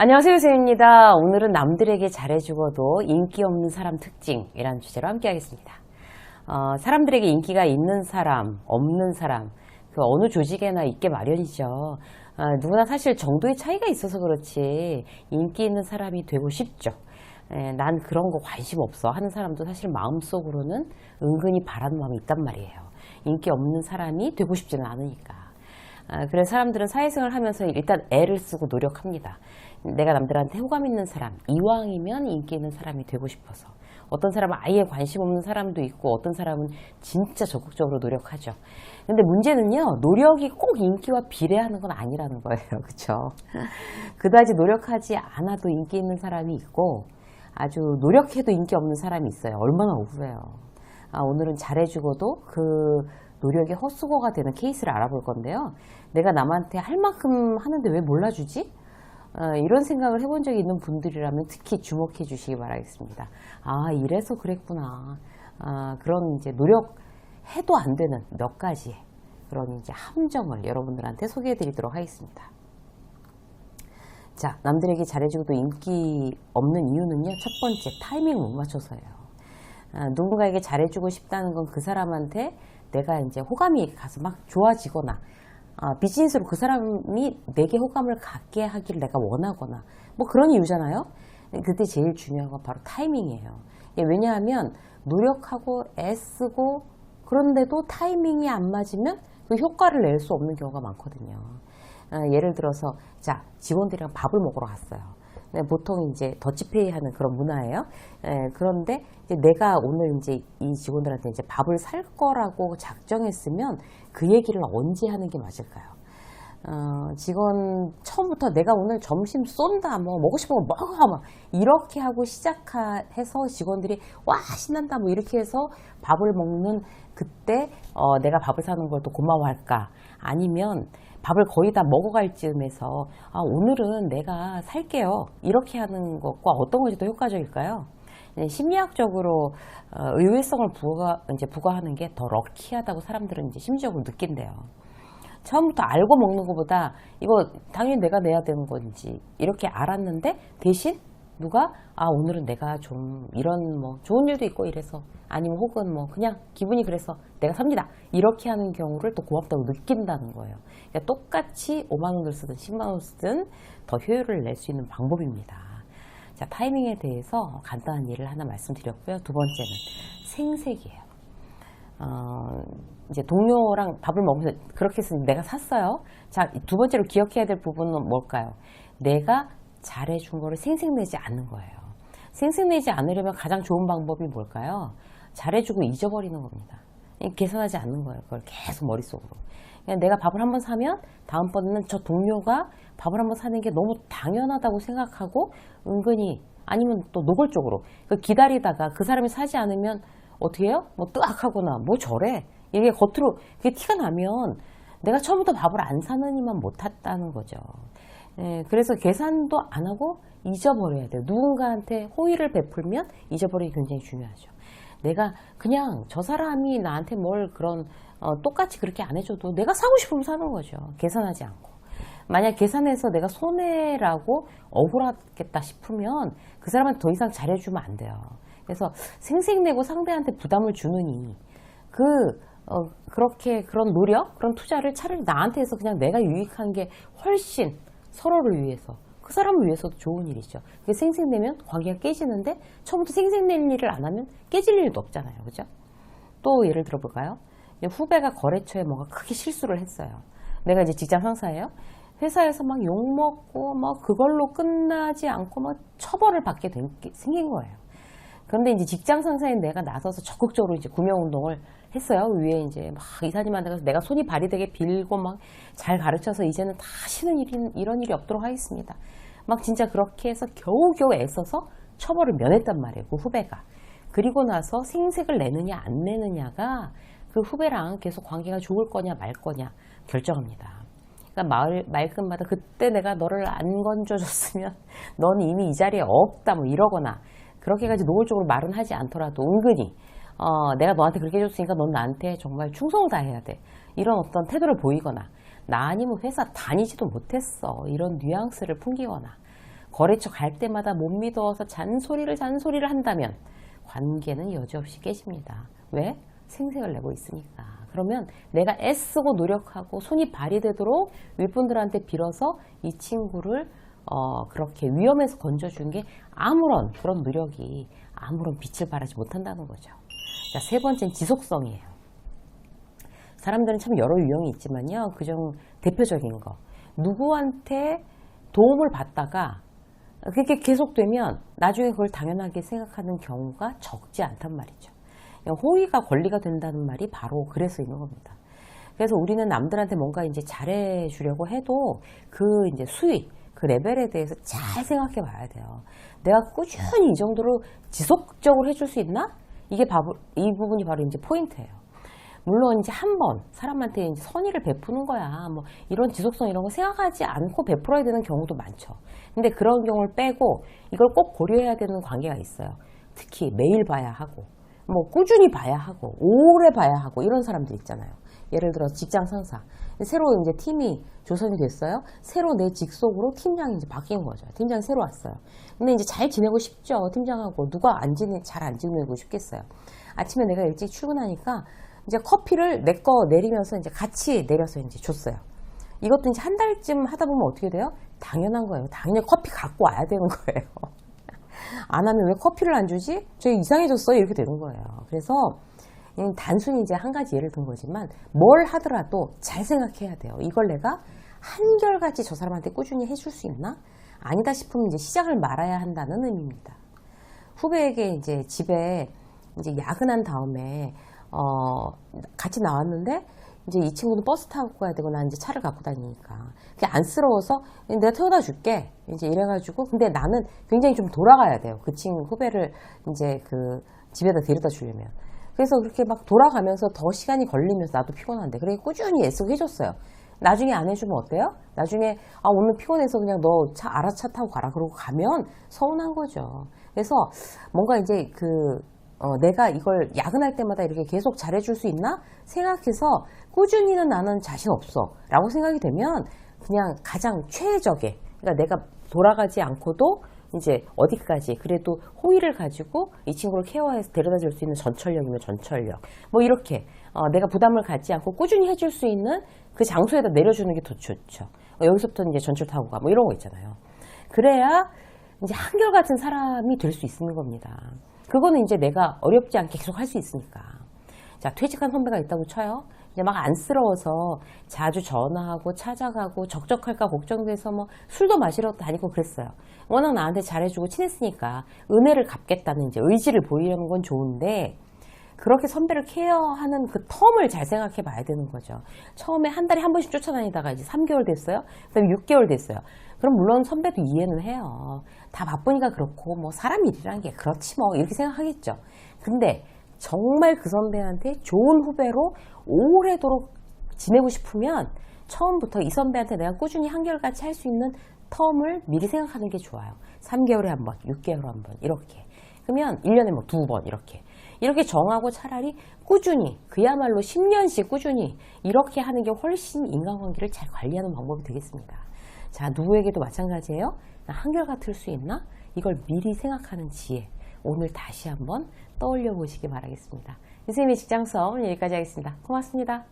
안녕하세요, 유세입니다. 오늘은 남들에게 잘해주고도 인기 없는 사람 특징이라는 주제로 함께 하겠습니다. 사람들에게 인기가 있는 사람, 없는 사람, 그 어느 조직에나 있게 마련이죠. 누구나 사실 정도의 차이가 있어서 그렇지 인기 있는 사람이 되고 싶죠. 난 그런 거 관심 없어 하는 사람도 사실 마음속으로는 은근히 바라는 마음이 있단 말이에요. 인기 없는 사람이 되고 싶지는 않으니까. 그래서 사람들은 사회생활을 하면서 일단 애를 쓰고 노력합니다. 내가 남들한테 호감 있는 사람, 이왕이면 인기 있는 사람이 되고 싶어서. 어떤 사람은 아예 관심 없는 사람도 있고 어떤 사람은 진짜 적극적으로 노력하죠. 근데 문제는요, 노력이 꼭 인기와 비례하는 건 아니라는 거예요. 그쵸? 그다지 노력하지 않아도 인기 있는 사람이 있고 아주 노력해도 인기 없는 사람이 있어요. 얼마나 억울해요. 오늘은 잘해주고도 그 노력이 헛수고가 되는 케이스를 알아볼 건데요. 내가 남한테 할 만큼 하는데 왜 몰라주지? 이런 생각을 해본 적이 있는 분들이라면 특히 주목해 주시기 바라겠습니다. 이래서 그랬구나. 그런 이제 노력해도 안 되는 몇 가지의 그런 이제 함정을 여러분들한테 소개해 드리도록 하겠습니다. 자, 남들에게 잘해주고도 인기 없는 이유는요. 첫 번째, 타이밍을 못 맞춰서예요. 누군가에게 잘해주고 싶다는 건 그 사람한테 내가 이제 호감이 가서 막 좋아지거나 비즈니스로 그 사람이 내게 호감을 갖게 하기를 내가 원하거나 뭐 그런 이유잖아요. 그때 제일 중요한 건 바로 타이밍이에요. 왜냐하면 노력하고 애쓰고 그런데도 타이밍이 안 맞으면 그 효과를 낼 수 없는 경우가 많거든요. 예를 들어서 자, 직원들이랑 밥을 먹으러 갔어요. 보통 이제 더치페이 하는 그런 문화예요. 그런데 이제 내가 오늘 이제 이 직원들한테 이제 밥을 살 거라고 작정했으면 그 얘기를 언제 하는 게 맞을까요? 직원 처음부터 내가 오늘 점심 쏜다, 뭐 먹고 싶은 거 먹어, 막 이렇게 하고 시작해서 직원들이 와 신난다, 뭐 이렇게 해서 밥을 먹는 그때 내가 밥을 사는 걸 또 고마워할까? 아니면 밥을 거의 다 먹어갈 즈음에서 오늘은 내가 살게요. 이렇게 하는 것과 어떤 것이 더 효과적일까요? 심리학적으로 의외성을 부과하는 게 더 럭키하다고 사람들은 이제 심리적으로 느낀대요. 처음부터 알고 먹는 것보다 이거 당연히 내가 내야 되는 건지 이렇게 알았는데 대신 누가 오늘은 내가 좀 이런 뭐 좋은 일도 있고 이래서 아니면 혹은 뭐 그냥 기분이 그래서 내가 삽니다 이렇게 하는 경우를 또 고맙다고 느낀다는 거예요. 그러니까 똑같이 5만 원을 쓰든 10만 원을 쓰든 더 효율을 낼 수 있는 방법입니다. 자, 타이밍에 대해서 간단한 예를 하나 말씀드렸고요. 두 번째는 생색이에요. 이제 동료랑 밥을 먹으면서 그렇게 했으니 내가 샀어요. 자, 두 번째로 기억해야 될 부분은 뭘까요? 내가 잘해준 거를 생색내지 않는 거예요. 생색내지 않으려면 가장 좋은 방법이 뭘까요? 잘해주고 잊어버리는 겁니다. 계산하지 않는 거예요. 그걸 계속 머릿속으로. 그냥 내가 밥을 한번 사면 다음번에는 저 동료가 밥을 한번 사는 게 너무 당연하다고 생각하고 은근히 아니면 또 노골적으로 기다리다가 그 사람이 사지 않으면 어떻게 해요? 뭐 뜨악하거나 뭐 저래? 이게 겉으로 그게 티가 나면 내가 처음부터 밥을 안 사느니만 못했다는 거죠. 그래서 계산도 안 하고 잊어버려야 돼요. 누군가한테 호의를 베풀면 잊어버리기 굉장히 중요하죠. 내가 그냥 저 사람이 나한테 뭘 그런 똑같이 그렇게 안 해줘도 내가 사고 싶으면 사는 거죠. 계산하지 않고. 만약 계산해서 내가 손해라고 억울하겠다 싶으면 그 사람한테 더 이상 잘해주면 안 돼요. 그래서 생색내고 상대한테 부담을 주느니 그렇게 그런 노력, 그런 투자를 차라리 나한테 해서 그냥 내가 유익한 게 훨씬 서로를 위해서 그 사람을 위해서도 좋은 일이죠. 그게 생색내면 관계가 깨지는데 처음부터 생색낼 일을 안 하면 깨질 일도 없잖아요. 그죠? 또 예를 들어볼까요? 후배가 거래처에 뭔가 크게 실수를 했어요. 내가 이제 직장 상사예요. 회사에서 막 욕먹고 막 그걸로 끝나지 않고 막 처벌을 받게 생긴 거예요. 그런데 이제 직장 상사인 내가 나서서 적극적으로 이제 구명 운동을 했어요. 위에 이제 막 이사님한테 가서 내가 손이 발이 되게 빌고 막 잘 가르쳐서 이제는 다시는 이런 일이 없도록 하겠습니다. 막 진짜 그렇게 해서 겨우겨우 애써서 처벌을 면했단 말이에요. 그 후배가. 그리고 나서 생색을 내느냐 안 내느냐가 그 후배랑 계속 관계가 좋을 거냐 말 거냐 결정합니다. 그러니까 말끝마다 그때 내가 너를 안 건져줬으면 넌 이미 이 자리에 없다 뭐 이러거나 그렇게까지 노골적으로 말은 하지 않더라도 은근히 내가 너한테 그렇게 해줬으니까 넌 나한테 정말 충성을 다해야 돼. 이런 어떤 태도를 보이거나 나 아니면 회사 다니지도 못했어. 이런 뉘앙스를 풍기거나 거래처 갈 때마다 못 믿어서 잔소리를 한다면 관계는 여지없이 깨집니다. 왜? 생색을 내고 있으니까. 그러면 내가 애쓰고 노력하고 손이 발휘되도록 윗분들한테 빌어서 이 친구를 그렇게 위험에서 건져준 게 아무런 그런 노력이 아무런 빛을 발하지 못한다는 거죠. 자, 세 번째는 지속성이에요. 사람들은 참 여러 유형이 있지만요. 그중 대표적인 거. 누구한테 도움을 받다가 그게 계속되면 나중에 그걸 당연하게 생각하는 경우가 적지 않단 말이죠. 호의가 권리가 된다는 말이 바로 그래서 있는 겁니다. 그래서 우리는 남들한테 뭔가 이제 잘해주려고 해도 그 이제 수위, 그 레벨에 대해서 잘 생각해 봐야 돼요. 내가 꾸준히 이 정도로 지속적으로 해줄 수 있나? 이 부분이 바로 이제 포인트예요. 물론 이제 한 번 사람한테 이제 선의를 베푸는 거야. 뭐 이런 지속성 이런 거 생각하지 않고 베풀어야 되는 경우도 많죠. 근데 그런 경우를 빼고 이걸 꼭 고려해야 되는 관계가 있어요. 특히 매일 봐야 하고, 뭐 꾸준히 봐야 하고, 오래 봐야 하고 이런 사람들 있잖아요. 예를 들어서 직장 상사. 새로 이제 팀이 조성이 됐어요. 새로 내 직속으로 팀장이 이제 바뀐 거죠. 팀장이 새로 왔어요. 근데 이제 잘 지내고 싶죠. 팀장하고 누가 잘 안 지내고 싶겠어요. 아침에 내가 일찍 출근하니까 이제 커피를 내 거 내리면서 이제 같이 내려서 이제 줬어요. 이것도 이제 한 달쯤 하다 보면 어떻게 돼요? 당연한 거예요. 당연히 커피 갖고 와야 되는 거예요. 안 하면 왜 커피를 안 주지? 저 이상해졌어. 이렇게 되는 거예요. 그래서 단순히 이제 한 가지 예를 든 거지만 뭘 하더라도 잘 생각해야 돼요. 이걸 내가 한결같이 저 사람한테 꾸준히 해줄 수 있나? 아니다 싶으면 이제 시작을 말아야 한다는 의미입니다. 후배에게 이제 집에 이제 야근한 다음에 같이 나왔는데 이제 이 친구는 버스 타고 가야 되고 난 이제 차를 갖고 다니니까 그게 안쓰러워서 내가 태워다 줄게 이제 이래가지고 근데 나는 굉장히 좀 돌아가야 돼요. 그 친구 후배를 이제 그 집에다 데려다 주려면 그래서 그렇게 막 돌아가면서 더 시간이 걸리면서 나도 피곤한데 그래 꾸준히 애쓰고 해줬어요. 나중에 안 해주면 어때요? 나중에 오늘 피곤해서 그냥 너 알아서 차 타고 가라 그러고 가면 서운한 거죠. 그래서 뭔가 이제 내가 이걸 야근할 때마다 이렇게 계속 잘해줄 수 있나 생각해서 꾸준히는 나는 자신 없어 라고 생각이 되면 그냥 가장 최적의 그러니까 내가 돌아가지 않고도 이제 어디까지 그래도 호의를 가지고 이 친구를 케어해서 데려다 줄 수 있는 전철역이면 전철역 뭐 이렇게 내가 부담을 갖지 않고 꾸준히 해줄 수 있는 그 장소에다 내려주는 게 더 좋죠. 여기서부터 이제 전철 타고 가 뭐 이런 거 있잖아요. 그래야 이제 한결같은 사람이 될 수 있는 겁니다. 그거는 이제 내가 어렵지 않게 계속 할 수 있으니까. 자, 퇴직한 선배가 있다고 쳐요. 이제 막 안쓰러워서 자주 전화하고 찾아가고 적적할까 걱정돼서 뭐 술도 마시러 다니고 그랬어요. 워낙 나한테 잘해주고 친했으니까 은혜를 갚겠다는 이제 의지를 보이려는 건 좋은데 그렇게 선배를 케어하는 그 텀을 잘 생각해 봐야 되는 거죠. 처음에 한 달에 한 번씩 쫓아다니다가 이제 3개월 됐어요. 그다음에 6개월 됐어요. 그럼 물론 선배도 이해는 해요. 다 바쁘니까 그렇고 뭐 사람 일이라는 게 그렇지 뭐 이렇게 생각하겠죠. 근데 정말 그 선배한테 좋은 후배로 오래도록 지내고 싶으면 처음부터 이 선배한테 내가 꾸준히 한결같이 할 수 있는 텀을 미리 생각하는 게 좋아요. 3개월에 한 번, 6개월에 한 번 이렇게. 그러면 1년에 뭐 2번 이렇게 정하고 차라리 꾸준히 그야말로 10년씩 꾸준히 이렇게 하는 게 훨씬 인간관계를 잘 관리하는 방법이 되겠습니다. 자, 누구에게도 마찬가지예요. 한결같을 수 있나? 이걸 미리 생각하는 지혜. 오늘 다시 한번 떠올려 보시기 바라겠습니다. 유쌤의 직장성 여기까지 하겠습니다. 고맙습니다.